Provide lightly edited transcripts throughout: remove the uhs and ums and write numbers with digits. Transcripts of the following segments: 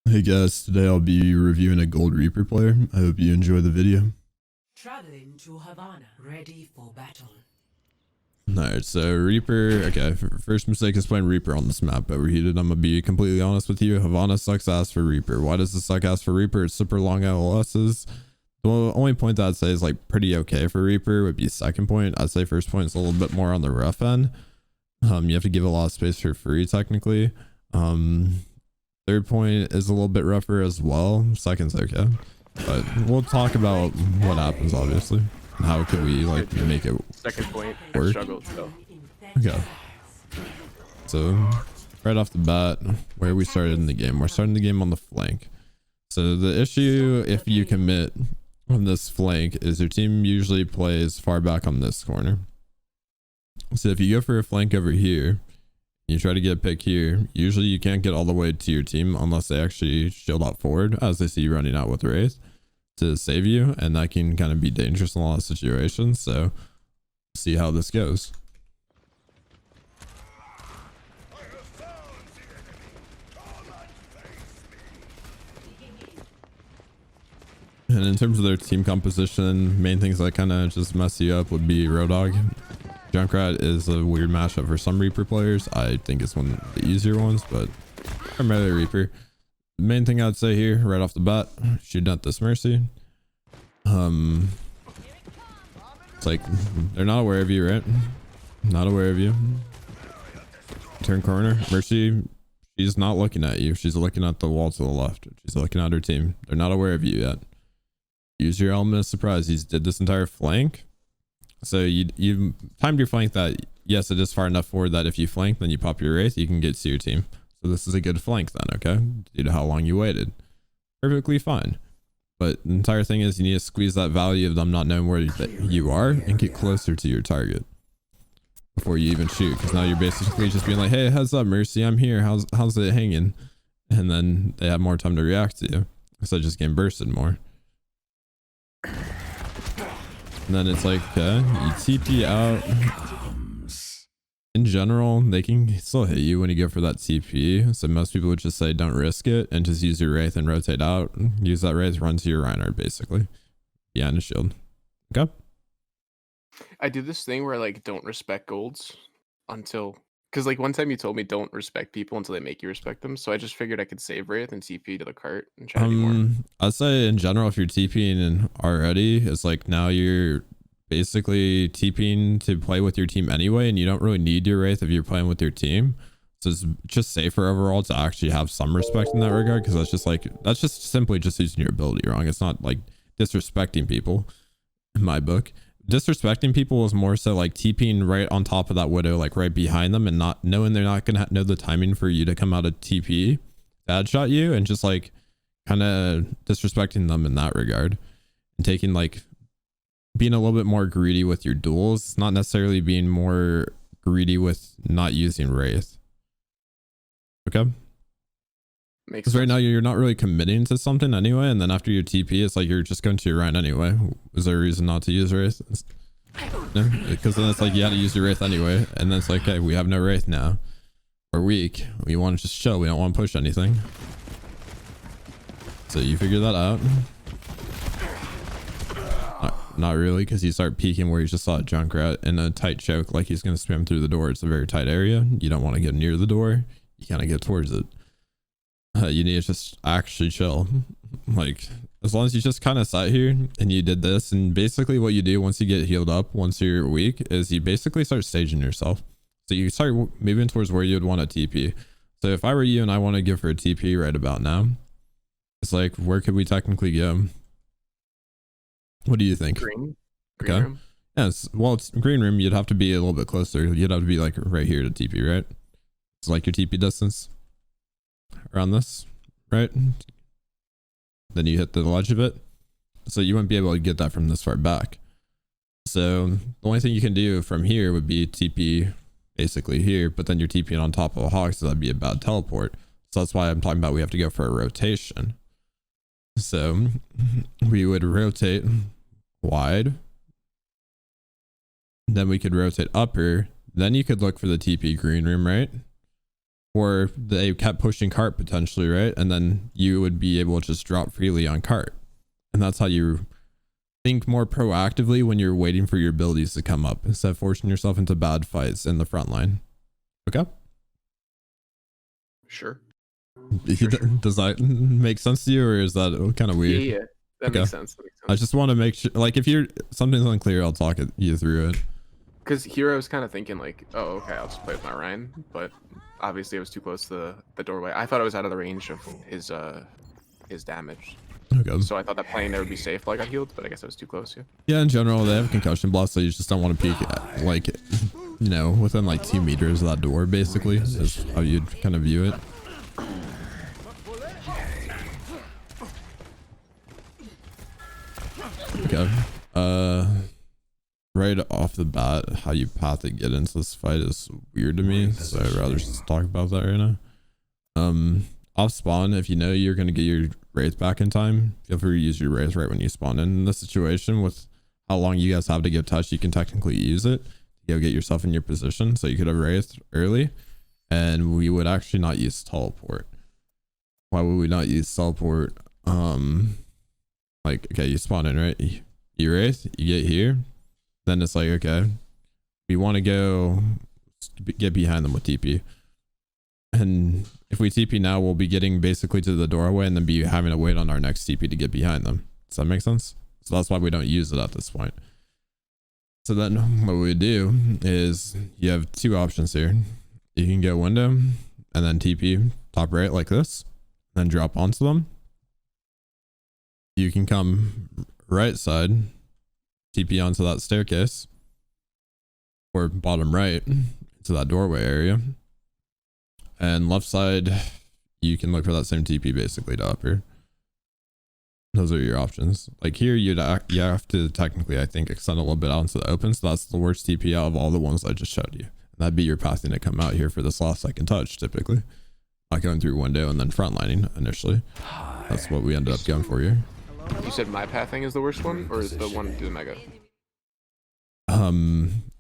Hey guys, today I'll be reviewing a Gold Reaper player. I hope you enjoy the video. Traveling to Havana, ready for battle. Alright, so Reaper, okay, first mistake is playing Reaper on this map, overheated. I'm gonna be completely honest with you. Havana sucks ass for Reaper. Why does it suck ass for Reaper? It's super long LLSs. The only point that I'd say is like pretty okay for Reaper would be second point. I'd say first point is a little bit more on the rough end. You have to give a lot of space for free technically. Third point is a little bit rougher as well. Second's okay, but we'll talk about what happens obviously. How could we like make it second point work? struggled so. Okay, so right off the bat, where we started in the game, we're starting the game on the flank. So the issue if you commit on this flank is your team usually plays far back on this corner. So if you go for a flank over here, you try to get a pick here, usually you can't get all the way to your team unless they actually shield out forward as they see you running out with Wraith to save you, and that can kind of be dangerous in a lot of situations. So see how this goes. And in terms of their team composition, main things that kind of just mess you up would be Roadhog. Junkrat is a weird matchup for some Reaper players. I think it's one of the easier ones, but primarily Reaper. The main thing I'd say here right off the bat, shooting at this Mercy. It's like they're not aware of you, right? Not aware of you. Turn corner. Mercy, she's not looking at you. She's looking at the wall to the left. She's looking at her team. They're not aware of you yet. Use your element of surprise. You did this entire flank. So you timed your flank that, yes, it is far enough forward that if you flank, then you pop your Wraith, you can get to your team. So this is a good flank then, okay? Due to how long you waited. Perfectly fine. But the entire thing is you need to squeeze that value of them not knowing where you are and get closer to your target before you even shoot. Because now you're basically just being like, hey, heads up, Mercy, I'm here. How's it hanging? And then they have more time to react to you instead of just getting bursted more. And then it's like, okay, you TP out. In general, they can still hit you when you go for that TP. So most people would just say, don't risk it and just use your Wraith and rotate out. Use that Wraith, run to your Reinhardt, basically. Yeah, and a shield. Okay. I do this thing where I like don't respect golds until, because like one time you told me don't respect people until they make you respect them. So I just figured I could save Wraith and TP to the cart and try to do more. I'd say in general, if you're TPing in already, it's like now you're basically TPing to play with your team anyway, and you don't really need your Wraith if you're playing with your team. So it's just safer overall to actually have some respect in that regard, because that's just simply just using your ability wrong. It's not like disrespecting people in my book. Disrespecting people is more so like TPing right on top of that Widow, like right behind them, and not knowing they're not gonna know the timing for you to come out of TP bad shot you, and just like kind of disrespecting them in that regard, and taking like being a little bit more greedy with your duels, not necessarily being more greedy with not using Wraith. Okay. Because right now you're not really committing to something anyway, and then after your TP, it's like you're just going to your Rhine anyway. Is there a reason not to use Wraith? No, because then it's like you had to use your Wraith anyway, and then it's like, hey, we have no Wraith now. We're weak. We want to just chill. We don't want to push anything. So you figure that out. Not really, because you start peeking where you just saw a Junkrat in a tight choke, like he's going to spam through the door. It's a very tight area. You don't want to get near the door. You kind of get towards it. You need to just actually chill. Like, as long as you just kind of sat here and you did this, and basically what you do once you get healed up, once you're weak, is you basically start staging yourself. So you start moving towards where you'd want a TP. So if I were you and I want to go for a TP right about now, it's like, where could we technically go? What do you think? Green Okay. room. Yes. Well, it's green room. You'd have to be a little bit closer. You'd have to be like right here to TP, right? It's like your TP distance around this, right? Then you hit the ledge of it. So you wouldn't be able to get that from this far back. So the only thing you can do from here would be TP basically here, but then you're TPing on top of a hog, so that'd be a bad teleport. So that's why I'm talking about we have to go for a rotation. So we would rotate wide, then we could rotate upper, then you could look for the TP green room, right? or they kept pushing cart potentially, right? And then you would be able to just drop freely on cart. And that's how you think more proactively when you're waiting for your abilities to come up instead of forcing yourself into bad fights in the front line. Okay? Sure. Does that make sense to you, or is that kind of weird? Yeah. That makes sense. That makes sense. I just want to make sure, like, if you're something's unclear, I'll talk you through it. Because here I was kind of thinking like, oh, okay, I'll just play with my Ryan, but obviously I was too close to the doorway. I thought I was out of the range of his damage. Okay. So I thought that playing there would be safe till I got healed, but I guess I was too close. Yeah. Yeah, in general, they have concussion blocks, so you just don't want to peek at, like, you know, within like 2 meters of that door, basically, is how you'd kind of view it. Okay. Right off the bat, how you path to get into this fight is weird to me, so I'd rather just talk about that right now. Off spawn, if you know you're going to get your wraith back in time, feel free to use your wraith right when you spawn in this situation. With how long you guys have to give touch, you can technically use it to go get yourself in your position, so you could have wraith early, and we would actually not use teleport. Why would we not use teleport? Like, okay, you spawn in, right? You wraith, you get here, then it's like, okay, we want to go get behind them with TP. And if we TP now, we'll be getting basically to the doorway and then be having to wait on our next TP to get behind them. Does that make sense? So that's why we don't use it at this point. So then what we do is you have 2 options here. You can go window and then TP top right like this, then drop onto them. You can come right side, TP onto that staircase, or bottom right to that doorway area. And left side, you can look for that same TP basically to upper. Those are your options. Like here, you have to technically, I think, extend a little bit out into the open. So that's the worst TP out of all the ones I just showed you. And that'd be your pathing to come out here for this last second touch, typically. Not going through window and then frontlining initially. That's what we ended up going for here. You said my pathing is the worst one, or is the one to the mega?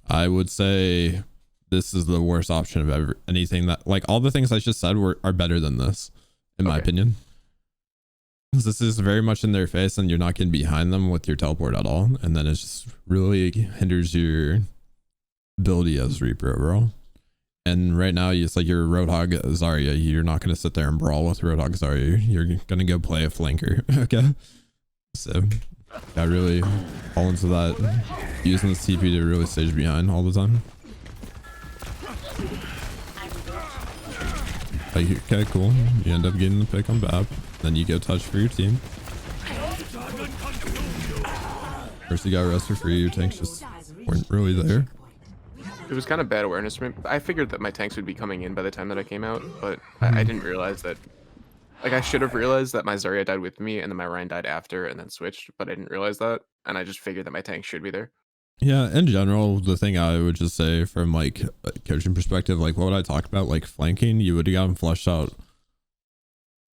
I would say this is the worst option of anything that, like, all the things I just said are better than this, in my opinion. This is very much in their face and you're not getting behind them with your teleport at all. And then it just really hinders your ability as Reaper overall. And right now, it's like your Roadhog Zarya. You're not going to sit there and brawl with Roadhog Zarya. You're going to go play a flanker. Okay. So I really fall into that, using this TP to really stage behind all the time. Like, okay, cool. You end up getting the pick on BAP. Then you go touch for your team. First you got rest for free. Your tanks just weren't really there. It was kind of bad awareness for me. I figured that my tanks would be coming in by the time that I came out, but I didn't realize that. Like, I should have realized that my Zarya died with me and then my Ryan died after and then switched, but I didn't realize that. And I just figured that my tank should be there. Yeah, in general, the thing I would just say from like a coaching perspective, like what would I talk about? Like flanking, you would have gotten flushed out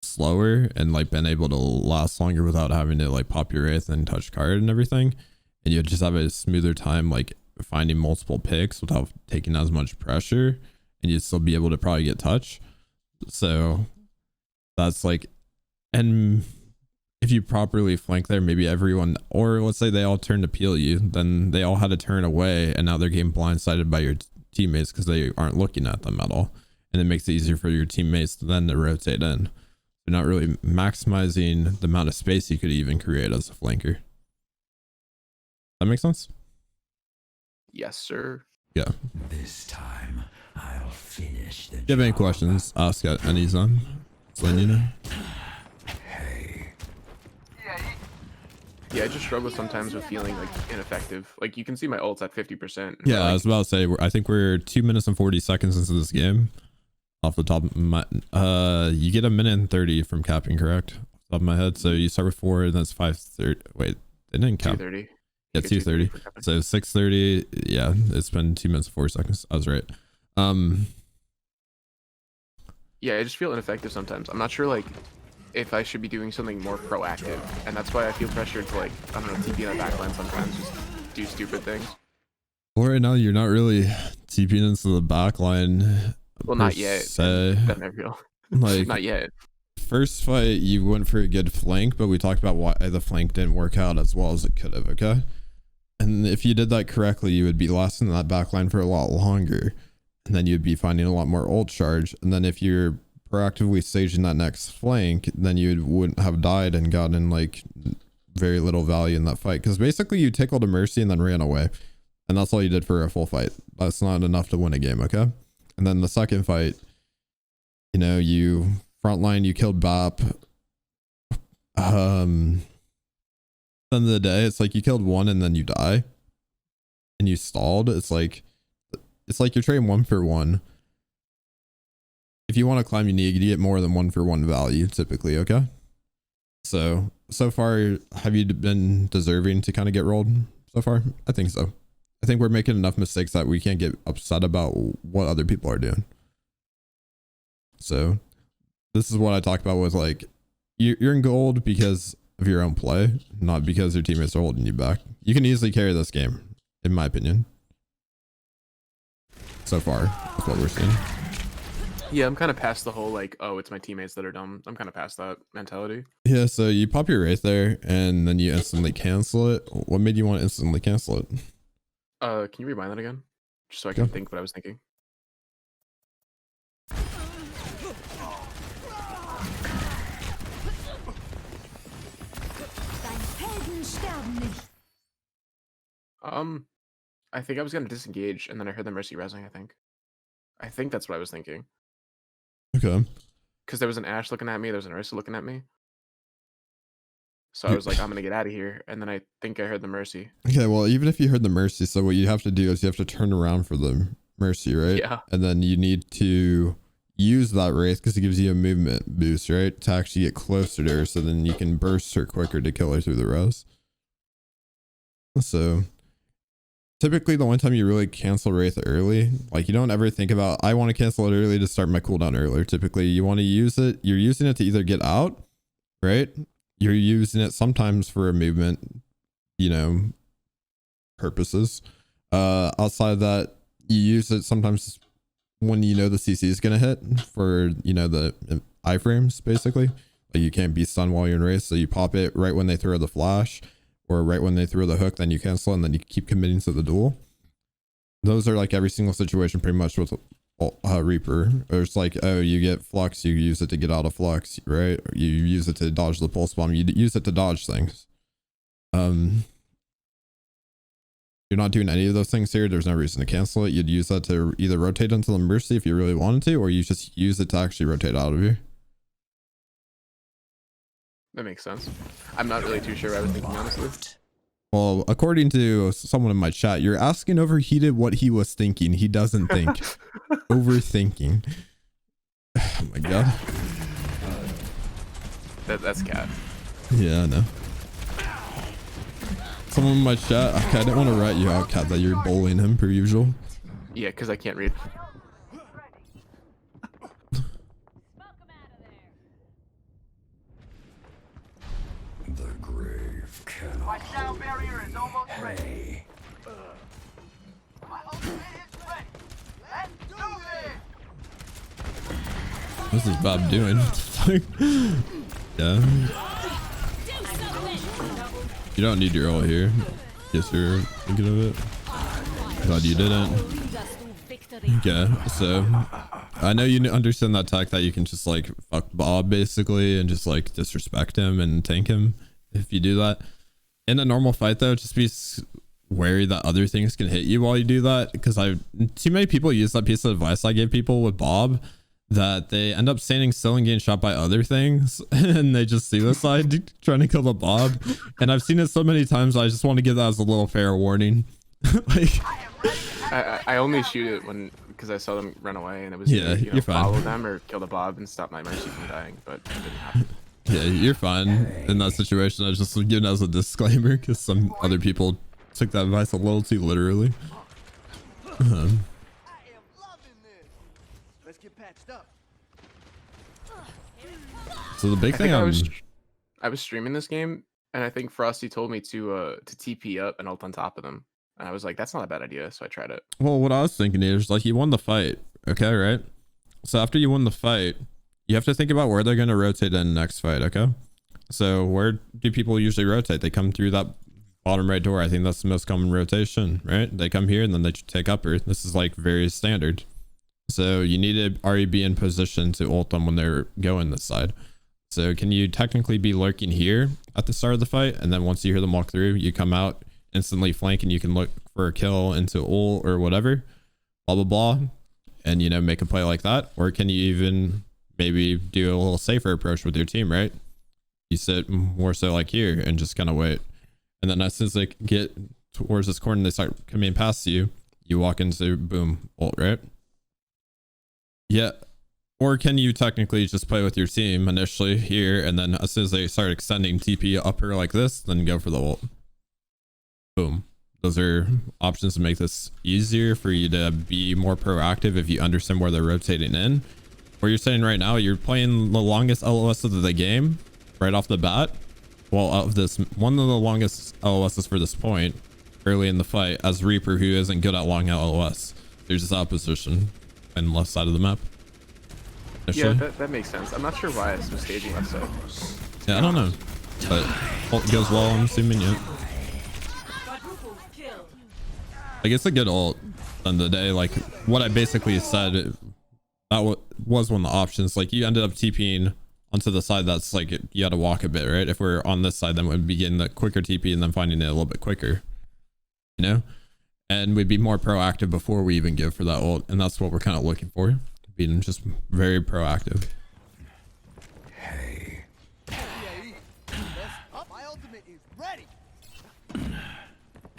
slower and like been able to last longer without having to like pop your wraith and touch card and everything. And you'd just have a smoother time like finding multiple picks without taking as much pressure, and you'd still be able to probably get touch. So that's like, and if you properly flank there, maybe everyone, or let's say they all turn to peel you, then they all had to turn away and now they're getting blindsided by your teammates because they aren't looking at them at all. And it makes it easier for your teammates to then to rotate in. You're not really maximizing the amount of space you could even create as a flanker. That makes sense? Yes, sir. Yeah. This time, I'll finish the If you have any questions, ask at any time. Just letting you know. Yeah, I just struggle sometimes with feeling like ineffective. Like you can see my ult's at 50%. Yeah, like, I was about to say, I think we're 2 minutes and 40 seconds into this game. Off the top of my, you get 1:30 from capping, correct? Off the top of my head. So you start with 4 and that's 5:30. Wait, they didn't cap. 2:30. Yeah, 2:30. So 6:30. Yeah, it's been 2 minutes and 4 seconds. I was right. Yeah, I just feel ineffective sometimes. I'm not sure like if I should be doing something more proactive, and that's why I feel pressured to like, I don't know, TP in the backline sometimes, just do stupid things. Well, right now you're not really TPing into the back line Well, per not yet. se. That never will. Like, Not yet. first fight, you went for a good flank, but we talked about why the flank didn't work out as well as it could have, okay? And if you did that correctly, you would be lasting that backline for a lot longer. And then you'd be finding a lot more ult charge. And then if you're proactively staging that next flank, then you wouldn't have died and gotten like very little value in that fight. Because basically you tickled a Mercy and then ran away. And that's all you did for a full fight. That's not enough to win a game, okay? And then the second fight, you know, you frontline, you killed Bop. End of the day, it's like you killed one and then you die. And you stalled. It's like you're trading 1 for 1. If you want to climb, you need to get more than 1 for 1 value, typically, okay? So far, have you been deserving to kind of get rolled so far? I think so. I think we're making enough mistakes that we can't get upset about what other people are doing. So this is what I talk about with like, you're in gold because of your own play, not because your teammates are holding you back. You can easily carry this game, in my opinion. So far, that's what we're seeing. Yeah, I'm kind of past the whole like, oh, it's my teammates that are dumb. I'm kind of past that mentality. Yeah, so you pop your Wraith there and then you instantly cancel it. What made you want to instantly cancel it? Can you rewind that again? Just so I can think what I was thinking. I think I was gonna disengage and then I heard the Mercy resing, I think that's what I was thinking. Okay. Because there was an Ashe looking at me, there was an Mercy looking at me. So I was like, I'm gonna get out of here, and then I think I heard the Mercy. Okay, well, even if you heard the Mercy, so what you have to do is you have to turn around for the Mercy, right? Yeah. And then you need to use that Wraith because it gives you a movement boost, right? To actually get closer to her, so then you can burst her quicker to kill her through the res. So typically the one time you really cancel Wraith early, like you don't ever think about, I want to cancel it early to start my cooldown earlier. Typically you want to use it, you're using it to either get out, right? You're using it sometimes for a movement, you know, purposes. Outside of that, you use it sometimes when you know the CC is going to hit for, you know, the iframes basically. Like you can't be stunned while you're in race, so you pop it right when they throw the flash or right when they throw the hook, then you cancel and then you keep committing to the duel. Those are like every single situation pretty much with Reaper. Or it's like, oh, you get flux, you use it to get out of flux, right? You use it to dodge the pulse bomb, you use it to dodge things. You're not doing any of those things here, there's no reason to cancel it. You'd use that to either rotate into the Mercy if you really wanted to, or you just use it to actually rotate out of here. That makes sense. I'm not really too sure what I was thinking, honestly. Well, according to someone in my chat, you're asking Overheated what he was thinking. He doesn't think. Overthinking. Oh my god. That's cat. Yeah, I know. Someone in my chat, okay, I didn't want to rat you out, Cat, that you're bullying him per usual. Yeah, because I can't read. The grave cannot. My sound barrier is almost ready. Hey, My ultimate is ready. Let's do this! What's this Bob doing? Yeah. You don't need your ult here. Guess you're thinking of it. Glad you didn't. Okay, so I know you understand that tech that you can just like fuck Bob basically and just like disrespect him and tank him if you do that. In a normal fight though, just be wary that other things can hit you while you do that, because too many people use that piece of advice I gave people with Bob, that they end up standing still and getting shot by other things and they just suicide trying to kill the Bob. And I've seen it so many times, I just want to give that as a little fair warning. Like I only shoot it when, because I saw them run away and it was yeah, either, you're fine. follow them or kill the Bob and stop my Mercy from dying, but it didn't happen. Yeah, you're fine in that situation. I was just giving it as a disclaimer because some other people took that advice a little too literally. I am loving this. Let's get patched up. So the big I thing think I was streaming this game and I think Frosty told me to TP up and ult on top of them. And I was like, that's not a bad idea, so I tried it. well, what I was thinking is like you won the fight, okay, right? So after you win the fight, you have to think about where they're going to rotate in next fight. Okay. So where do people usually rotate? They come through that bottom right door. I think that's the most common rotation, right? They come here and then they take upper. This is like very standard. So you need to already be in position to ult them when they're going this side. So can you technically be lurking here at the start of the fight? And then once you hear them walk through, you come out, instantly flank, and you can look for a kill into ult or whatever, blah, blah, blah. And, you know, make a play like that. Or can you even maybe do a little safer approach with your team, right? You sit more so like here and just kind of wait. And then as soon as they get towards this corner, they start coming past you, you walk into boom, ult, right? Yeah. Or can you technically just play with your team initially here, and then as soon as they start extending TP upper like this, then go for the ult. Boom. Those are options to make this easier for you to be more proactive if you understand where they're rotating in. Where you're saying right now, you're playing the longest LOS of the game right off the bat. Well, of this, one of the longest LOSs for this point early in the fight as Reaper, who isn't good at long LOS. There's this opposition on the left side of the map. Yeah, that makes sense. I'm not sure why it's staging left side. Yeah, I don't know. But ult goes well, I'm assuming, yeah. Like, it's a good ult on the day. Like, what I basically said, that was one of the options. Like, you ended up TPing onto the side that's like, you had to walk a bit, right? If we're on this side, then we'd be getting the quicker TP and then finding it a little bit quicker, you know? And we'd be more proactive before we even give for that ult. And that's what we're kind of looking for. Being just very proactive. Hey. My ultimate is ready.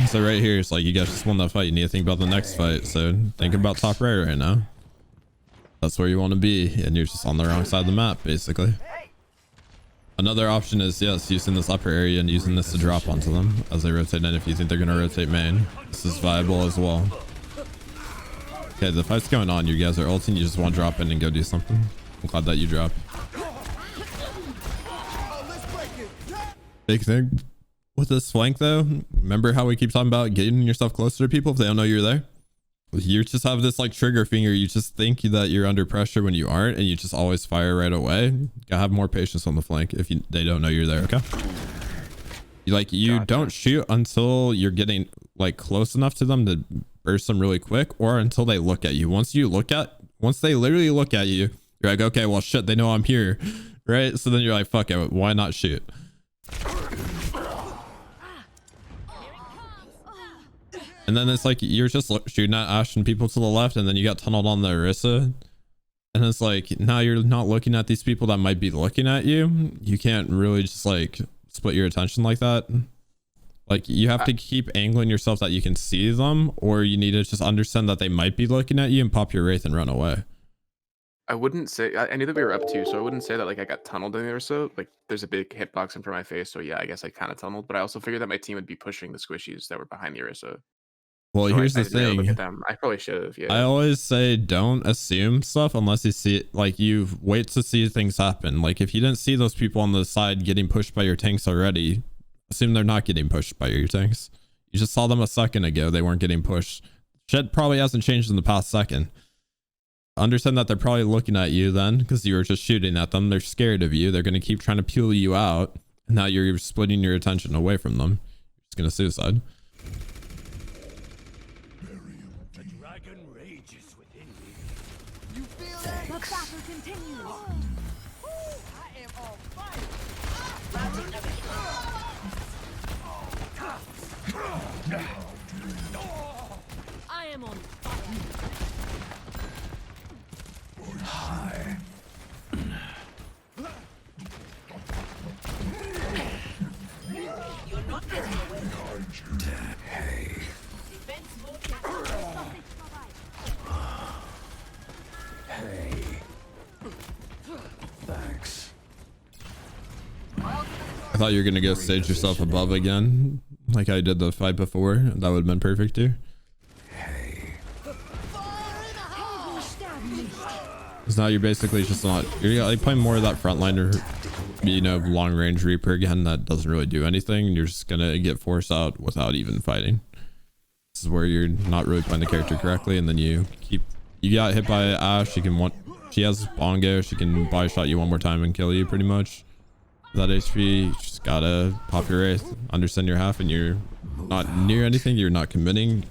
So right here, it's like you guys just won that fight. You need to think about the next fight. So think about top right now. That's where you want to be, and you're just on the wrong side of the map, basically. Another option is, yes, using this upper area and using this to drop onto them as they rotate in if you think they're going to rotate main. This is viable as well. Okay, the fight's going on. You guys are ulting. You just want to drop in and go do something. I'm glad that you drop. Big thing with this flank, though. Remember how we keep talking about getting yourself closer to people if they don't know you're there? You just have this like trigger finger. You just think that you're under pressure when you aren't, and you just always fire right away. You gotta have more patience on the flank if they don't know you're there, okay? You don't shoot until you're getting like close enough to them to burst them really quick, or until they look at you. Once they literally look at you, you're like, okay, well shit, they know I'm here, right? So then you're like, fuck it, why not shoot? And then it's like you're just shooting at Ash and people to the left, and then you got tunneled on the Orisa, and it's like now you're not looking at these people that might be looking at you. You can't really just like split your attention like that. Like, you have to keep angling yourself that you can see them, or you need to just understand that they might be looking at you and pop your Wraith and run away. I wouldn't say, I knew that we were up two, so I wouldn't say that like I got tunneled in there or so. Like, there's a big hitbox in front of my face, so yeah, I guess I kind of tunneled, but I also figured that my team would be pushing the squishies that were behind the Orisa. Well, So here's the didn't really look thing. at them. I probably should have, yeah. I always say don't assume stuff unless you see it. Like, you wait to see things happen. Like, if you didn't see those people on the side getting pushed by your tanks already, assume they're not getting pushed by your tanks. You just saw them a second ago. They weren't getting pushed. Shit probably hasn't changed in the past second. Understand that they're probably looking at you then because you were just shooting at them. They're scared of you. They're going to keep trying to peel you out. And now you're splitting your attention away from them. You're just going to suicide. The dragon rages within me. You feel that? The battle continues. I am on fire. I am on fire. Hi. You're not getting away. Hey. Defense mode. Hey. Thanks. I thought you were going to go stage yourself above again. Like I did the fight before. That would have been perfect too. Hey. Because now you're basically just not, you're like playing more of that frontliner, you know, long range Reaper again that doesn't really do anything. You're just gonna get forced out without even fighting. This is where you're not really playing the character correctly, and then you got hit by Ash. You can She has bongo. She can body shot you one more time and kill you pretty much. That HP, you just gotta pop your wraith, understand your half, and you're not near anything. You're not committing.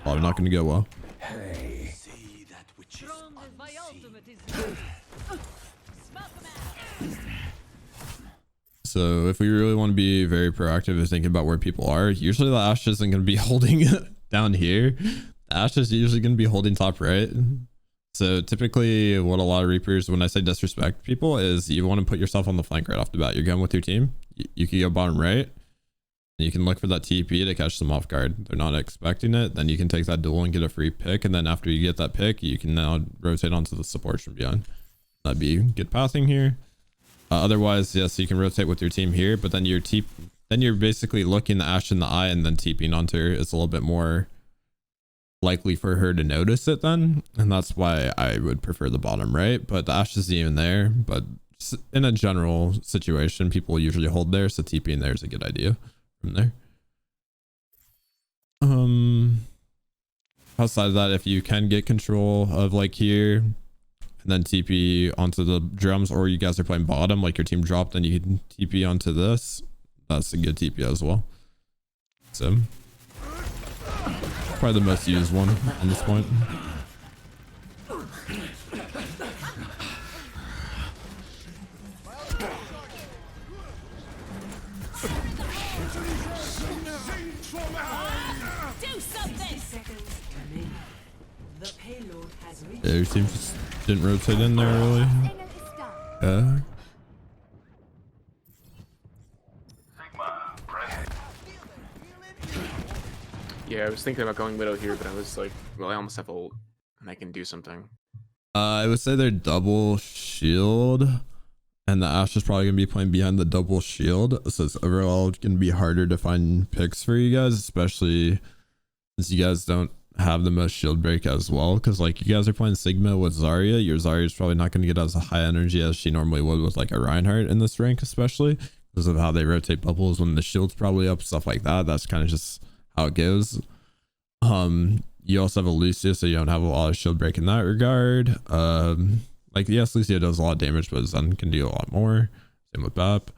Probably not gonna go well. Hey. See that which is Strong as my unseen. ultimate is ready. Smoke 'em out. So if we really want to be very proactive and thinking about where people are, usually the Ashe isn't going to be holding down here. The Ashe is usually going to be holding top right. So typically what a lot of Reapers, when I say disrespect people, is you want to put yourself on the flank right off the bat. You're going with your team. You can go bottom right. And you can look for that TP to catch them off guard. They're not expecting it. Then you can take that duel and get a free pick. And then after you get that pick, you can now rotate onto the supports from beyond. That'd be good pathing here. Otherwise, yes, you can rotate with your team here, but then you're basically looking the Ashe in the eye and then TPing onto her. It's a little bit more likely for her to notice it then, and that's why I would prefer the bottom right. But the Ashe isn't even there. But in a general situation, people usually hold there, so TPing there is a good idea from there. Outside of that, if you can get control of like here, and then TP onto the drums, or you guys are playing bottom, like your team dropped, then you can TP onto this. That's a good TP as well. So probably the most used one at this point. Do something. Seconds remaining. The payload has reached. Yeah, your team just didn't rotate in there really. Yeah. Yeah, I was thinking about going Widow here, but I was like, well, I almost have ult, and I can do something. I would say they're double shield, and the Ashe is probably gonna be playing behind the double shield, so it's overall gonna be harder to find picks for you guys, especially since you guys don't have the most shield break as well. Because like you guys are playing Sigma with Zarya, your Zarya is probably not gonna get as high energy as she normally would with like a Reinhardt in this rank, especially because of how they rotate bubbles when the shield's probably up, stuff like that. That's kind of just how it goes. You also have a Lucio, so you don't have a lot of shield break in that regard. Like yes, Lucio does a lot of damage, but Zen can do a lot more. Same with Bap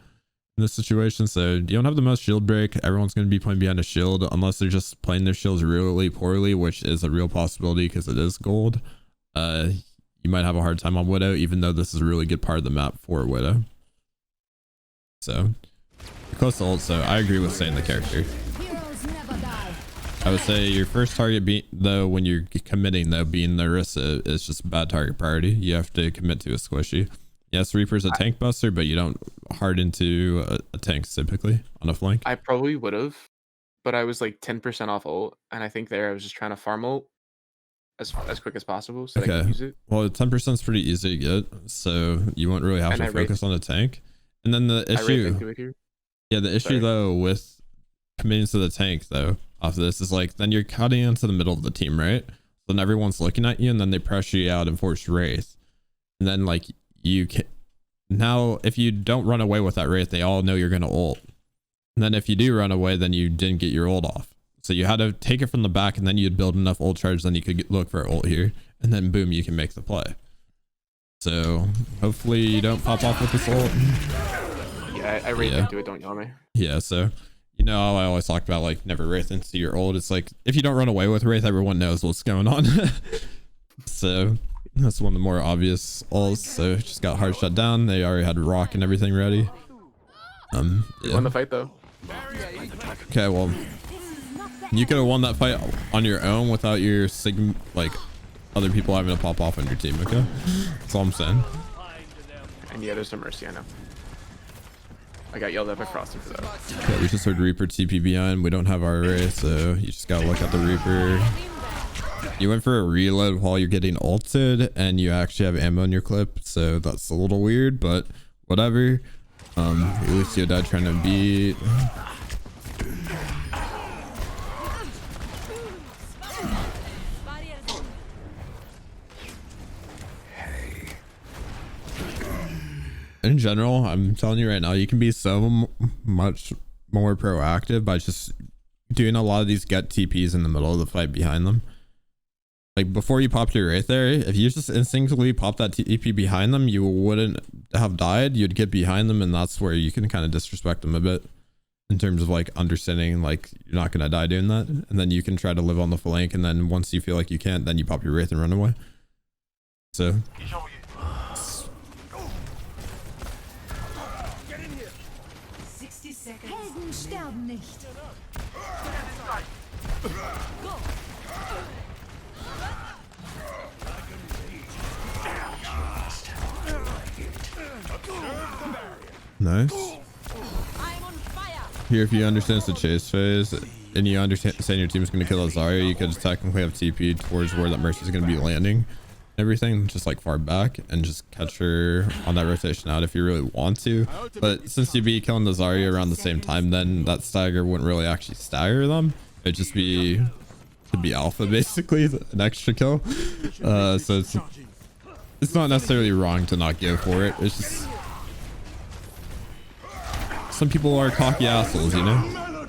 in this situation. So you don't have the most shield break. Everyone's going to be playing behind a shield unless they're just playing their shields really poorly, which is a real possibility because it is gold. You might have a hard time on Widow, even though this is a really good part of the map for Widow. So you're close to ult, so I agree with saying the character. Heroes never die. I would say your first target though, when you're committing though, being the Orisa is just a bad target priority. You have to commit to a squishy. Yes, Reaper's a tank buster, but you don't hard into a tank typically on a flank. I probably would have, but I was like 10% off ult, and I think there I was just trying to farm ult as quick as possible so that I Okay. could use it. Well, 10% is pretty easy to get, so you won't really have And to I rate- focus on a tank. And then the I rate issue, into it here. yeah, the issue Sorry. though with committing to the tank though off of this is like then you're cutting into the middle of the team, right? Then everyone's looking at you, and then they pressure you out and force wraith, and then like you can now if you don't run away with that wraith, they all know you're gonna ult, and then if you do run away, then you didn't get your ult off, so you had to take it from the back, and then you'd build enough ult charge, then you could look for ult here, and then boom, you can make the play. So hopefully you don't pop off with this ult. Yeah, I rate Yeah. into it, don't yell at me. Yeah, so you know how I always talk about like never wraith into your ult. It's like if you don't run away with wraith, everyone knows what's going on. So that's one of the more obvious ults. So just got hard shut down. They already had rock and everything ready. We Yeah. won the fight though. Okay, well you could have won that fight on your own without your like other people having to pop off on your team. Okay, that's all I'm saying. And yeah, there's no mercy, I know. I got yelled at by Frosty for that. Okay, we just heard Reaper TP behind. We don't have our wraith, so you just gotta look at the Reaper. You went for a reload while you're getting ulted, and you actually have ammo in your clip, so that's a little weird, but whatever. At least you died trying to beat. In general, I'm telling you right now, you can be so much more proactive by just doing a lot of these get TPs in the middle of the fight behind them. Like before you popped your Wraith there, if you just instinctively pop that TP behind them, you wouldn't have died. You'd get behind them, and that's where you can kind of disrespect them a bit in terms of like understanding like you're not gonna die doing that, and then you can try to live on the flank, and then once you feel like you can't, then you pop your Wraith and run away. So 60 seconds. Helden sterben nicht. nice. I'm on fire. Here, if you understand it's the chase phase and you understand your team is going to kill a Zarya, you could technically have TP towards where that Mercy is going to be landing. Everything just like far back and just catch her on that rotation out if you really want to. But since you'd be killing the Zarya around the same time, then that stagger wouldn't really actually stagger them. It'd just be to be alpha, basically, an extra kill. So it's not necessarily wrong to not go for it. It's just some people are cocky assholes, you know.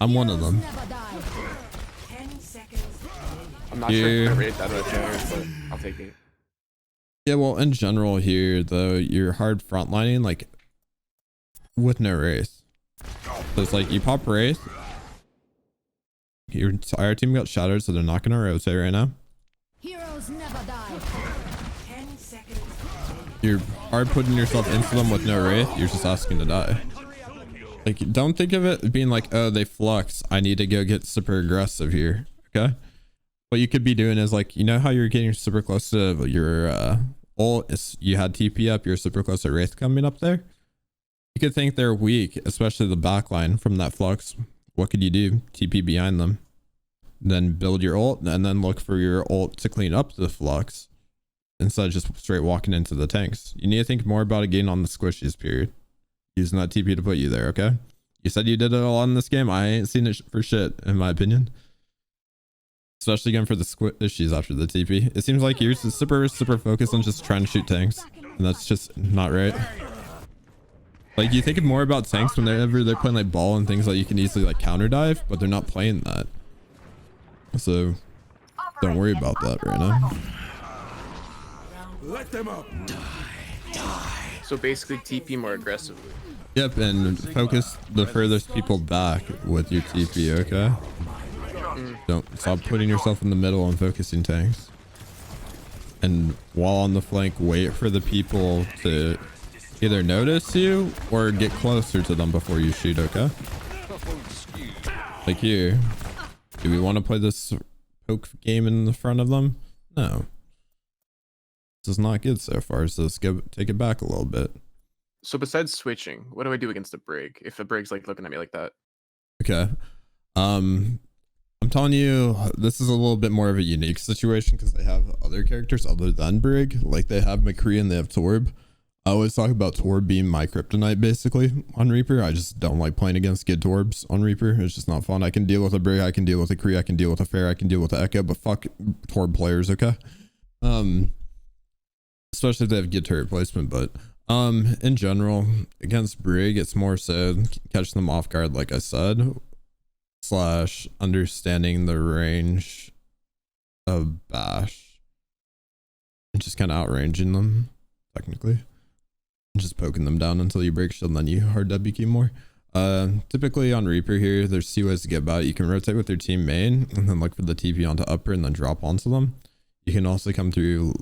I'm one of them. Never die. 10 seconds. I'm not sure if I rate that out there, but I'll take it. Yeah, well, in general here, though, you're hard frontlining, like, with no Wraith. So it's like, you pop Wraith, your entire team got shattered, so they're not going to rotate right now. Heroes never die. 10 seconds. You're hard putting yourself into them with no Wraith, you're just asking to die. Like, don't think of it being like, oh, they flux, I need to go get super aggressive here, okay? What you could be doing is like, you know how you're getting super close to your ult, you had TP up, you're super close to Wraith coming up there. You could think they're weak, especially the backline from that flux. What could you do? TP behind them. Then build your ult, and then look for your ult to clean up the flux instead of just straight walking into the tanks. You need to think more about it getting on the squishies, period. Using that TP to put you there, okay? You said you did it a lot in this game. I ain't seen it for shit, in my opinion. Especially again for the squishies after the TP. It seems like you're super focused on just trying to shoot tanks, and that's just not right. Like, you think more about tanks whenever they're playing like ball and things that you can easily like counter dive, but they're not playing that. So don't worry about that right now. Let them up. So basically, TP more aggressively. Yep, and focus the furthest people back with your TP, okay? Don't stop putting yourself in the middle and focusing tanks. And while on the flank, wait for the people to either notice you or get closer to them before you shoot, okay? Like here, do we want to play this poke game in the front of them? No. This is not good so far, so let's go take it back a little bit. So besides switching, what do I do against a Brig if a Brig's like looking at me like that? Okay. I'm telling you, this is a little bit more of a unique situation because they have other characters other than Brig. Like they have McCree and they have Torb. I always talk about Torb being my kryptonite basically on Reaper. I just don't like playing against good Torbs on Reaper. It's just not fun. I can deal with a Brig, I can deal with a Kree, I can deal with a Fair, I can deal with the Echo, but fuck Torb players, okay? Especially if they have good turret placement, but in general, against Brig, it's more so catch them off guard, like I said, / understanding the range of Bash and just kind of outranging them, technically. Just poking them down until you break shield, and then you hard WQ more. Typically on Reaper here, there's 2 ways to get about it. You can rotate with your team main and then look for the TP onto upper and then drop onto them. You can also come through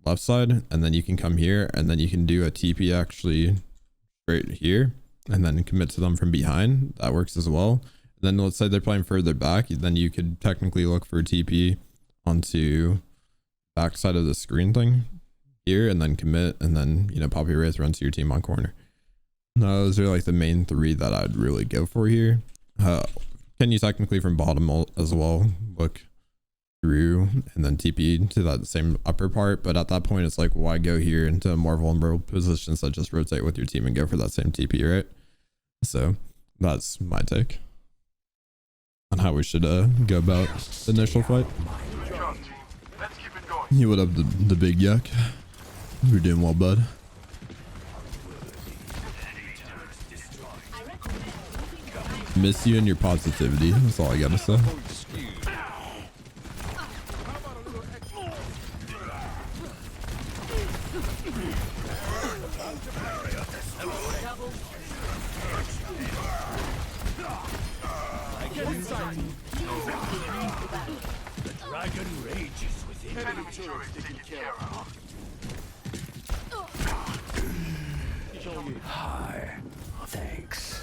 left side and then you can come here and then you can do a TP actually right here and then commit to them from behind. That works as well. And then let's say they're playing further back, then you could technically look for a TP onto backside of the screen thing here and then commit and then, you know, pop your Wraith, run to your team on corner. Those are like the main 3 that I'd really go for here. Can you technically from bottom as well look through and then TP to that same upper part, but at that point it's like, why go here into a more vulnerable position, so just rotate with your team and go for that same TP, right? So that's my take on how we should go about the initial fight. You would have the big yuck. You're doing well, bud. Miss you and your positivity. That's all I gotta say. Dragon rages within Enemy turret taken care of. Hi. Thanks.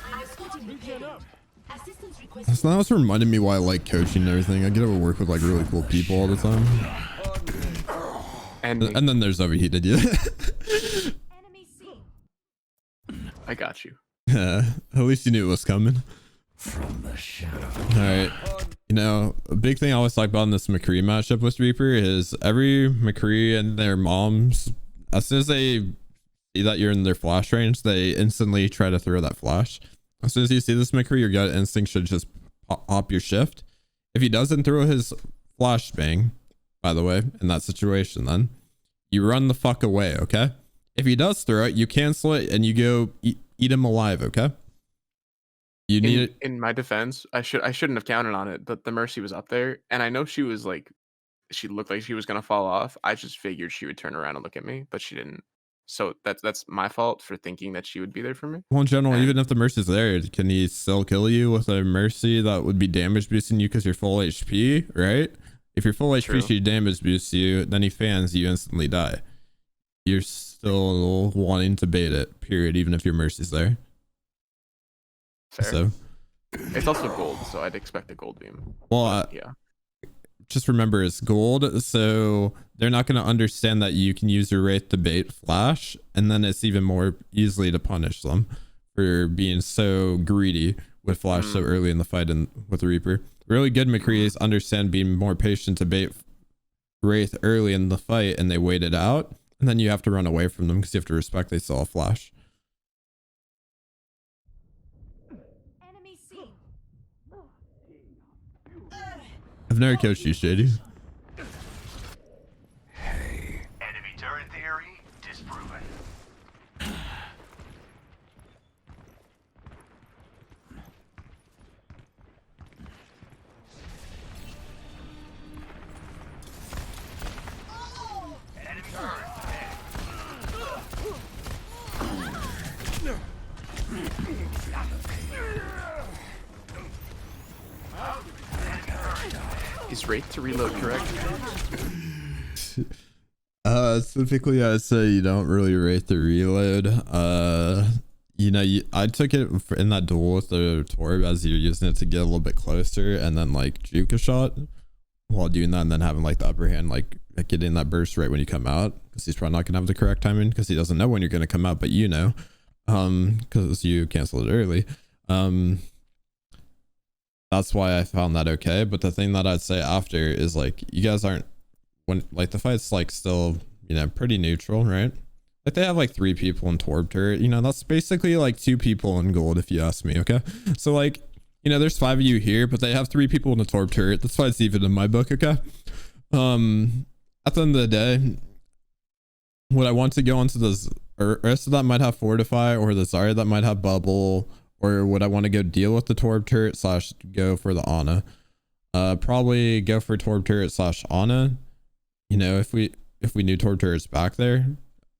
So now it's reminding me why I like coaching and everything. I get to work with like really cool people all the time. And And then there's overheated, yeah. Enemy seen. I got you. Yeah, at least you knew it was coming. From the shadow. All right. You know, a big thing I always talk about in this McCree matchup with Reaper is every McCree and their moms, as soon as they see that you're in their flash range, they instantly try to throw that flash. As soon as you see this McCree, your gut instinct should just pop your shift. If he doesn't throw his flash bang, by the way, in that situation, then you run the fuck away, okay? If he does throw it, you cancel it and you go eat him alive, okay? You need it. In my defense, I shouldn't have counted on it, but the Mercy was up there, and I know she was like, she looked like she was gonna fall off. I just figured she would turn around and look at me, but she didn't. So that's my fault for thinking that she would be there for me. Well, in general, And- even if the Mercy's there, can he still kill you with a Mercy that would be damage boosting you because you're full HP, right? If you're full HP, True. she damage boosts you, then he fans, you instantly die. You're still wanting to bait it, period, even if your Mercy's there. Fair. So, It's also gold, so I'd expect a gold beam. well, Yeah. just remember it's gold, so they're not going to understand that you can use your Wraith to bait flash, and then it's even more easily to punish them for being so greedy with flash so early in the fight and with the Reaper. Really good McCrees understand being more patient to bait Wraith early in the fight, and they wait it out, and then you have to run away from them because you have to respect they saw a flash. Enemy seen. I've never coached you, Shady. Enemy turret theory disproven. Enemy turret dead. Is rate to reload correct? Typically I'd say you don't really rate the reload. You know, I took it in that duel with the Torb as you're using it to get a little bit closer and then like juke a shot while doing that, and then having like the upper hand, like getting that burst right when you come out, because he's probably not gonna have the correct timing because he doesn't know when you're gonna come out, but you know, because you canceled it early. That's why I found that okay. But the thing that I'd say after is like, you guys aren't, when like the fight's like still, you know, pretty neutral, right? Like they have like 3 people in Torb turret, you know, that's basically like 2 people in gold if you ask me, okay? So like, you know, there's 5 of you here, but they have 3 people in the Torb turret. That's why it's even in my book, okay? At the end of the day, would I want to go into the rest of that might have Fortify, or the Zarya that might have Bubble, or would I want to go deal with the Torb turret / go for the Ana? Probably go for Torb turret / Ana. You know, if we knew Torb turret's back there,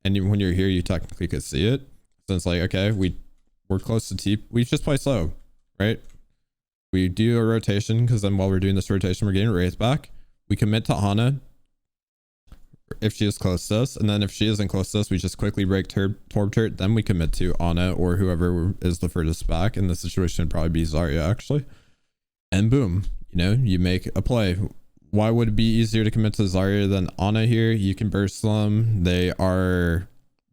and when you're here, you technically could see it. So it's like, okay, we're close to T. We just play slow, right? We do a rotation, because then while we're doing this rotation, we're getting Wraith back. We commit to Ana if she is close to us, and then if she isn't close to us, we just quickly break Torb turret, then we commit to Ana or whoever is the furthest back. In this situation, it'd probably be Zarya actually, and boom, you know, you make a play. Why would it be easier to commit to Zarya than Ana here? You can burst them. The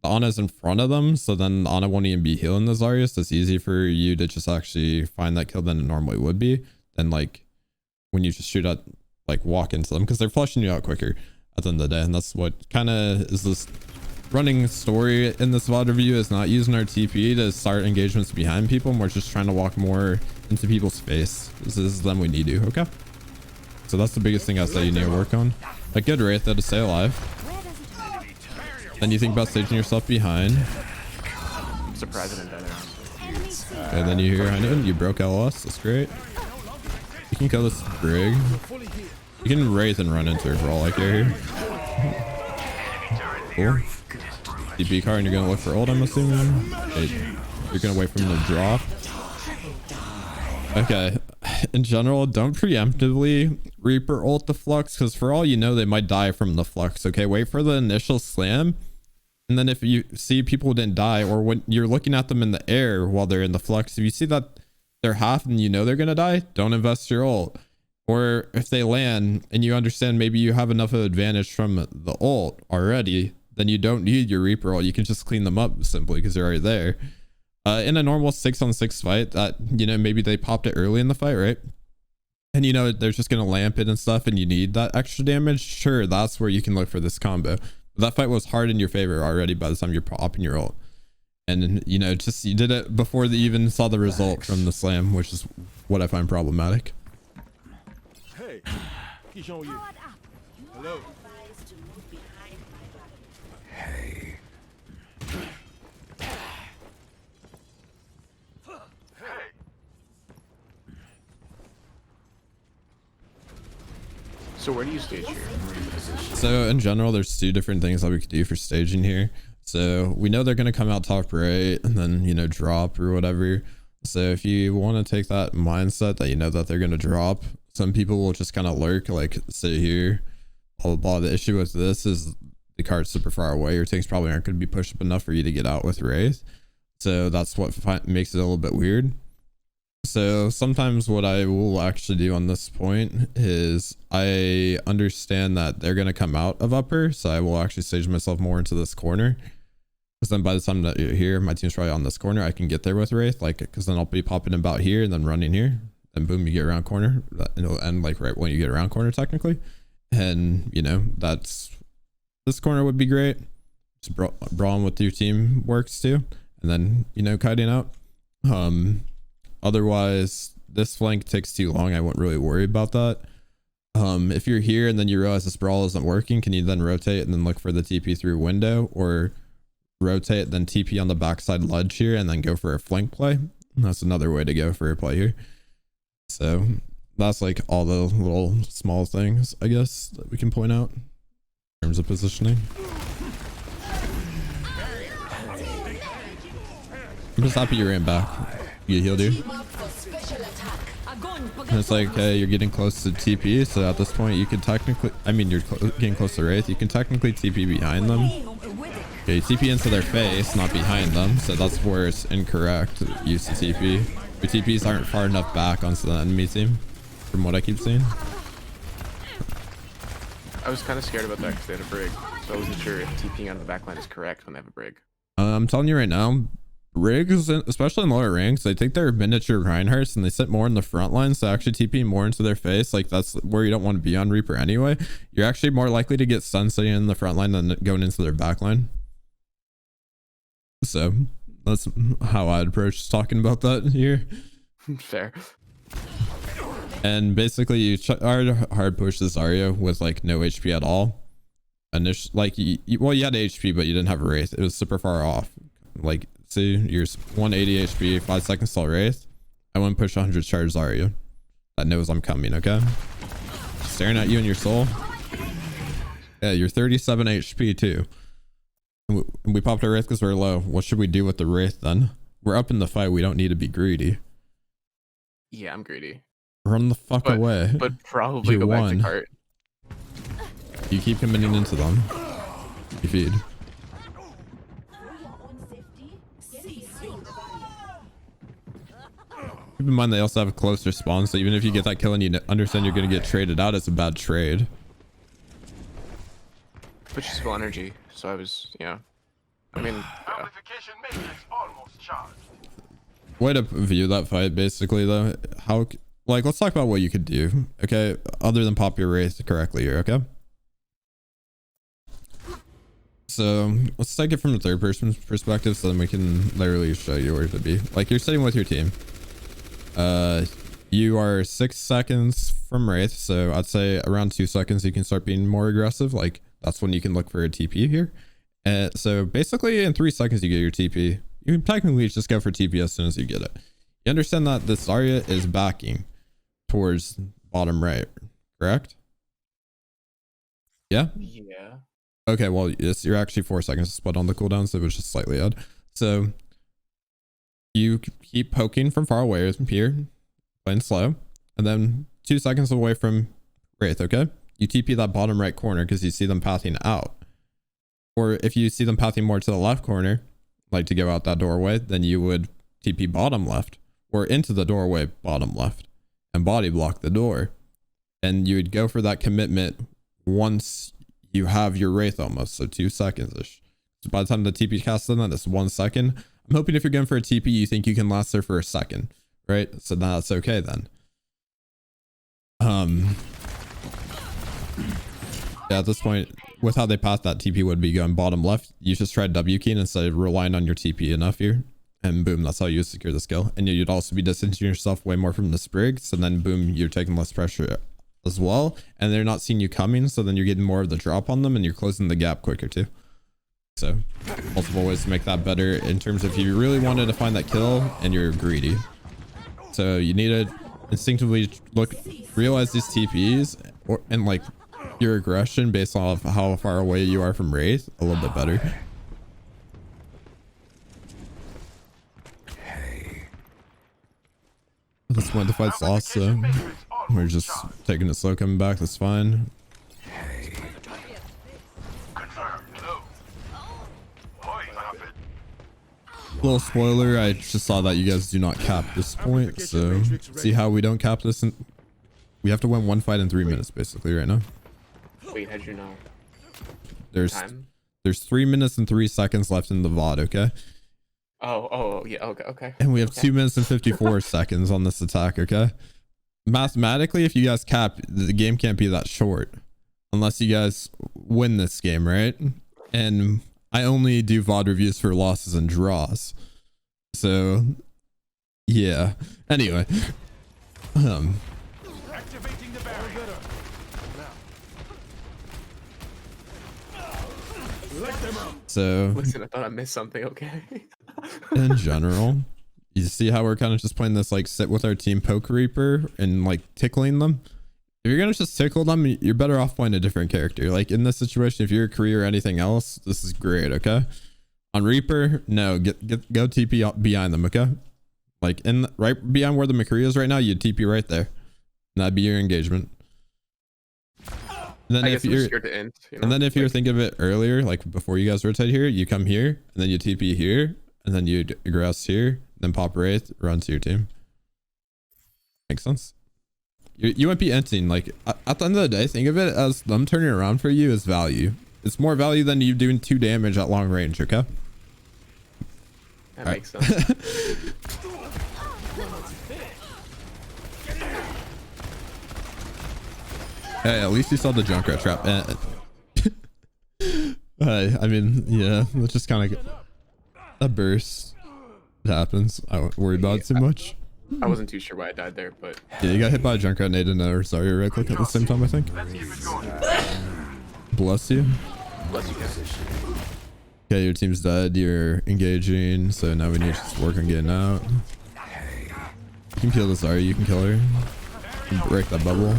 Ana's in front of them, so then Ana won't even be healing the Zarya, so it's easy for you to just actually find that kill than it normally would be, than like when you just shoot at, like walk into them, because they're flushing you out quicker at the end of the day. And that's what kind of is this running story in this VOD review, is not using our TP to start engagements behind people. And we're just trying to walk more into people's face. This is them we need to, okay? So that's the biggest thing I say you need to work on. A good Wraith though to stay alive. Then you think about staging yourself behind. I'm surprised I didn't die there. Enemy seen. And then you hear behind it, you broke LS, that's great. You can kill this Brig. You can Wraith and run into her for all I care here. Cool. DP car and you're gonna look for ult, I'm assuming. Wait, you're gonna wait for him to drop. Okay. in general, don't preemptively Reaper ult the Flux, because for all you know, they might die from the Flux. Okay, wait for the initial slam. And then if you see people didn't die, or when you're looking at them in the air while they're in the Flux, if you see that they're half and you know they're going to die, don't invest your ult. Or if they land and you understand maybe you have enough of advantage from the ult already, then you don't need your Reaper ult. You can just clean them up simply because they're already there. In a normal 6-on-6 fight that, you know, maybe they popped it early in the fight, right? And you know, they're just going to lamp it and stuff and you need that extra damage. Sure, that's where you can look for this combo. But that fight was hard in your favor already by the time you're popping your ult. And, you know, just you did it before they even saw the result from the slam, which is what I find problematic. Hey, he's on you. Powered up. Hello. Hey. So where do you stage here? So in general, there's two different things that we could do for staging here. So we know they're going to come out top right and then, you know, drop or whatever. So if you want to take that mindset that you know that they're going to drop, some people will just kind of lurk, like sit here, blah, blah, blah. The issue with this is the card's super far away. Your tanks probably aren't going to be pushed up enough for you to get out with Wraith. So that's what makes it a little bit weird. So sometimes what I will actually do on this point is I understand that they're going to come out of upper. So I will actually stage myself more into this corner. Because then by the time that you're here, my team's probably on this corner. I can get there with Wraith, like, because then I'll be popping about here and then running here. And boom, you get around corner. And it'll end like right when you get around corner technically. And, you know, this corner would be great. Just brawling with your team works too. And then, you know, kiting out. Otherwise, this flank takes too long. I wouldn't really worry about that. If you're here and then you realize this brawl isn't working, can you then rotate and then look for the TP through window, or rotate then TP on the backside ledge here and then go for a flank play? That's another way to go for a play here. So that's like all the little small things, I guess, that we can point out in terms of positioning. I'm just happy you ran back. You healed you. And it's like, okay, you're getting close to TP, so at this point you can technically, I mean, you're getting close to Wraith, you can technically TP behind them. Okay, TP into their face, not behind them, so that's where it's incorrect use of TP. Your TPs aren't far enough back onto the enemy team, from what I keep seeing. I was kind of scared about that because they had a brig, so I wasn't sure if TPing on the backline is correct when they have a brig. I'm telling you right now, rigs, especially in lower ranks, they take their miniature Reinhardts and they sit more in the front line, so actually TP more into their face. Like, that's where you don't want to be on Reaper anyway. You're actually more likely to get stun sitting in the front line than going into their back line. So that's how I'd approach talking about that here. Fair. And basically you hard push this Zarya with like no HP at all. And there's like, well, you had HP, but you didn't have a Wraith. It was super far off. Like, see, you're 180 HP, 5 seconds till Wraith. I wouldn't push 100 charge Zarya. That knows I'm coming, okay? Staring at you in your soul. Yeah, you're 37 HP too. We popped our Wraith because we're low. What should we do with the Wraith then? We're up in the fight. We don't need to be greedy. Yeah, I'm greedy. Run the fuck away. But probably You go back won. to cart. You keep committing into them. You feed. Keep in mind they also have a closer spawn, so even if you get that kill and you understand you're going to get traded out, it's a bad trade. But she's full energy, so I was, yeah. I mean, yeah. Amplification matrix almost charged. Way to view that fight, basically, though. How, like, let's talk about what you could do, okay? Other than pop your Wraith correctly here, okay? So let's take it from the third person perspective, so then we can literally show you where to be. Like, you're sitting with your team. You are 6 seconds from Wraith, so I'd say around 2 seconds you can start being more aggressive. Like, that's when you can look for a TP here. So basically in 3 seconds you get your TP. You can technically just go for TP as soon as you get it. You understand that this Zarya is backing towards bottom right, correct? Yeah? Yeah. Okay, well, yes, you're actually 4 seconds to split on the cooldown, so it was just slightly odd. So you keep poking from far away here, playing slow. and then 2 seconds away from Wraith, okay? You TP that bottom right corner because you see them pathing out. Or if you see them pathing more to the left corner, like to go out that doorway, then you would TP bottom left or into the doorway bottom left and body block the door. And you would go for that commitment once you have your Wraith almost, so 2 seconds-ish. So by the time the TP casts in, that's 1 second. I'm hoping if you're going for a TP, you think you can last there for a second, right? So that's okay then. Yeah, at this point, with how they pass that TP would be going bottom left, you just try W keying instead of relying on your TP enough here. And boom, that's how you secure the skill. And you'd also be distancing yourself way more from the Sprig. So then boom, you're taking less pressure as well. And they're not seeing you coming. So then you're getting more of the drop on them and you're closing the gap quicker too. So multiple ways to make that better in terms of if you really wanted to find that kill and you're greedy. So you need to instinctively realize these TPs and like your aggression based off how far away you are from Wraith a little bit better. At this point the fight's lost, so we're just taking it slow coming back. That's fine. Little spoiler, I just saw that you guys do not cap this point, so see how we don't cap this. And we have to win one fight in 3 minutes basically right now. Wait, how'd you know? There's Time? 3 minutes and 3 seconds left in the VOD, okay? Oh, yeah, okay. And we have 2 minutes and 54 seconds on this attack, okay? Mathematically, if you guys cap, the game can't be that short unless you guys win this game, right? And I only do VOD reviews for losses and draws. So, yeah. Anyway. Activating the barrier. Let them out. So, Listen, I thought I missed something, okay? in general, you see how we're kind of just playing this like sit with our team poke reaper and like tickling them. If you're gonna just tickle them, you're better off playing a different character. Like in this situation, if you're a career or anything else, this is great, okay? On Reaper, no, go TP behind them, okay? Like right behind where the McCree is right now, you'd TP right there. And that'd be your engagement. And then if you're scared to end, you know? and then if you're thinking of it earlier, like before you guys rotate here, you come here and then you TP here and then you aggress here, then pop Wraith, run to your team. Makes sense? You might be entering, like at the end of the day, think of it as them turning around for you is value. It's more value than you doing 2 damage at long range, okay? That makes sense. Hey, at least you saw the Junkrat trap. I mean, yeah, that's just kind of a burst. It happens. I won't worry about it too much. I wasn't too sure why I died there, but Yeah, you got hit by a Junkrat nade and a Zarya right click at the same time, I think. Bless you. bless you guys. Okay, your team's dead. You're engaging, so now we need to just work on getting out. You can kill the Zarya. You can kill her. You can break that bubble.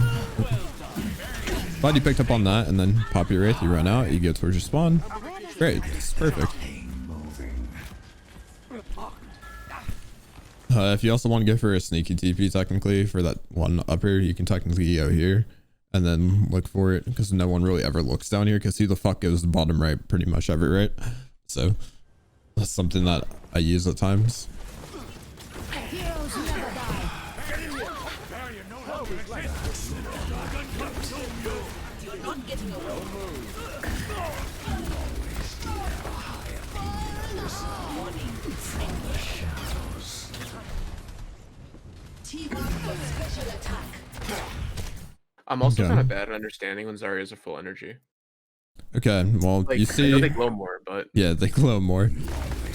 Glad you picked up on that, and then pop your Wraith. You run out. You go towards your spawn. Great. It's perfect. If you also want to go for a sneaky TP, technically, for that one upper, you can technically go here and then look for it because no one really ever looks down here because who the fuck goes to the bottom right pretty much ever, right? So that's something that I use at times. I'm also Okay. kind of bad at understanding when Zarya's are full energy. Okay, well, Like, you I know see, they glow more, but yeah, they glow more.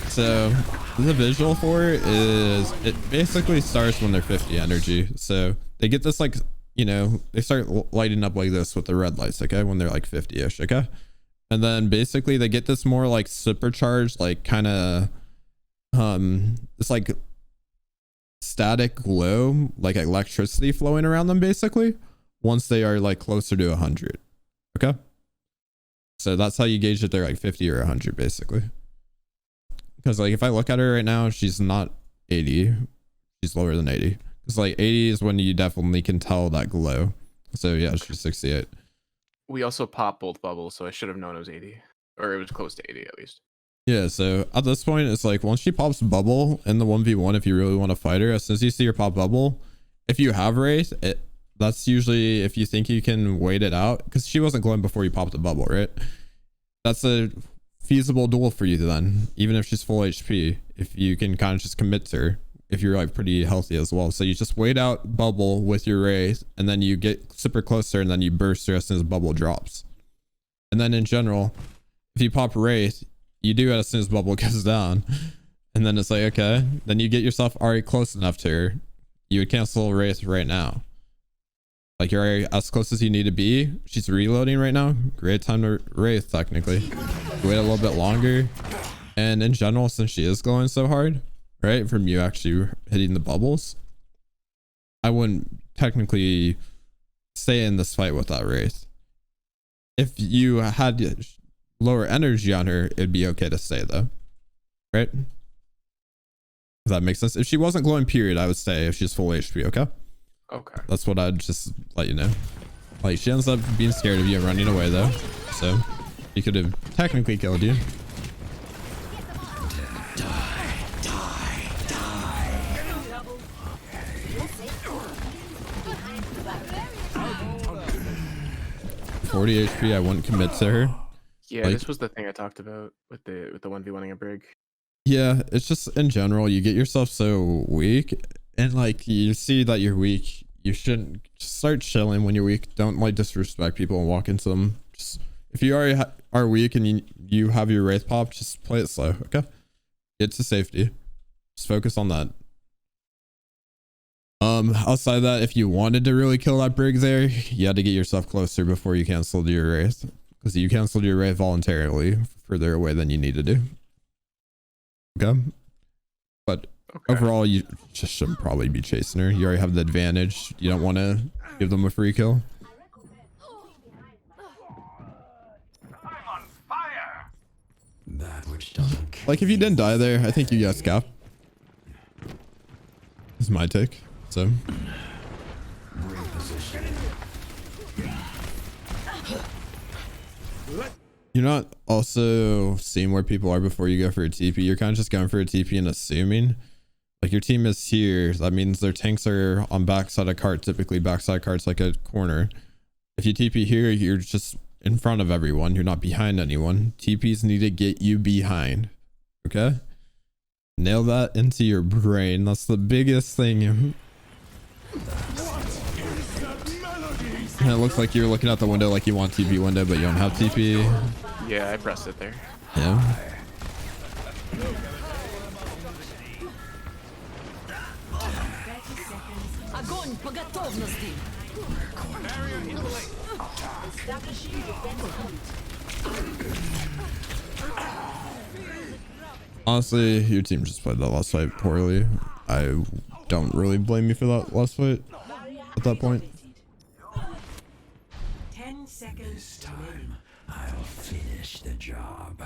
So the visual for it is it basically starts when they're 50 energy. So they get this, like, you know, they start lighting up like this with the red lights, okay, when they're like 50-ish, okay? And then basically they get this more like supercharged, like kind of it's like static glow, like electricity flowing around them basically once they are like closer to 100. Okay, so that's how you gauge if they're like 50 or 100 basically, because like if I look at her right now, she's not 80, she's lower than 80 because It's like 80 is when you definitely can tell that glow. So yeah, she's 68. We also popped both bubbles, so I should have known it was 80, or it was close to 80 at least. Yeah, so at this point, it's like once she pops bubble in the 1v1, if you really want to fight her, as soon as you see her pop bubble, if you have Wraith, that's usually if you think you can wait it out, because she wasn't glowing before you popped the bubble, right? That's a feasible duel for you then, even if she's full HP, if you can kind of just commit to her, if you're like pretty healthy as well. So you just wait out bubble with your Wraith, and then you get super close to her, and then you burst her as soon as bubble drops. And then in general, if you pop Wraith, you do it as soon as bubble goes down, and then it's like, okay, then you get yourself already close enough to her. You would cancel Wraith right now. Like you're already as close as you need to be. She's reloading right now. Great time to Wraith technically. Wait a little bit longer. And in general, since she is glowing so hard, right, from you actually hitting the bubbles, I wouldn't technically stay in this fight with that Wraith. If you had lower energy on her, it'd be okay to stay though, right? Does that make sense? If she wasn't glowing period, I would stay if she's full HP. Okay, that's what I'd just let you know. Like she ends up being scared of you and running away though, so he could have technically killed you. .40 HP, I wouldn't commit to her. Yeah, like, this was the thing I talked about with the 1v1ing a brig. Yeah, it's just in general, you get yourself so weak, and like you see that you're weak, you shouldn't just start chilling when you're weak. Don't like disrespect people and walk into them. Just if you already are weak and you have your Wraith pop, just play it slow. Okay, get to safety. Just focus on that. Outside of that, if you wanted to really kill that brig there, you had to get yourself closer before you canceled your Wraith, because you canceled your Wraith voluntarily further away than you need to do. Okay, but overall, you just shouldn't probably be chasing her. You already have the advantage. You don't want to give them a free kill. I'm on fire. That which doesn't Like if you didn't die there, I think you got Cap. This is my take. So you're not also seeing where people are before you go for a TP. You're kind of just going for a TP and assuming like your team is here. That means their tanks are on backside of cart. Typically backside cart's like a corner. If you TP here, you're just in front of everyone. You're not behind anyone. TPs need to get you behind. Okay, nail that into your brain. That's the biggest thing. And it looks like you're looking out the window like you want TP window, but you don't have TP. Yeah, I pressed it there. Yeah. Огонь по готовности. Honestly, your team just played that last fight poorly. I don't really blame you for that last fight at that point. 10 seconds remaining. I'll finish the job.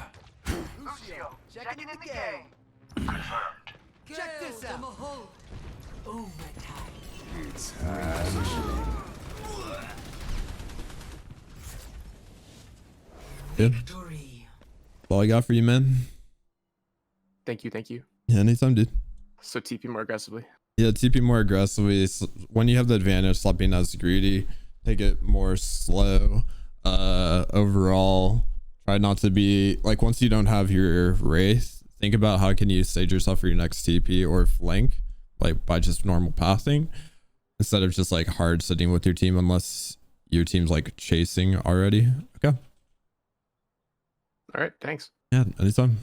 Lucio, checking in the game. Check this out. Overtime. Good. Victory. That's all I got for you, man. Thank you, thank you. Yeah, anytime, dude. So TP more aggressively. Yeah, TP more aggressively. When you have the advantage, stop being as greedy. Take it more slow. Overall, try not to be like once you don't have your Wraith, think about how can you stage yourself for your next TP or flank, like by just normal pathing, instead of just like hard sitting with your team unless your team's like chasing already. Okay. All right, thanks. Yeah, anytime.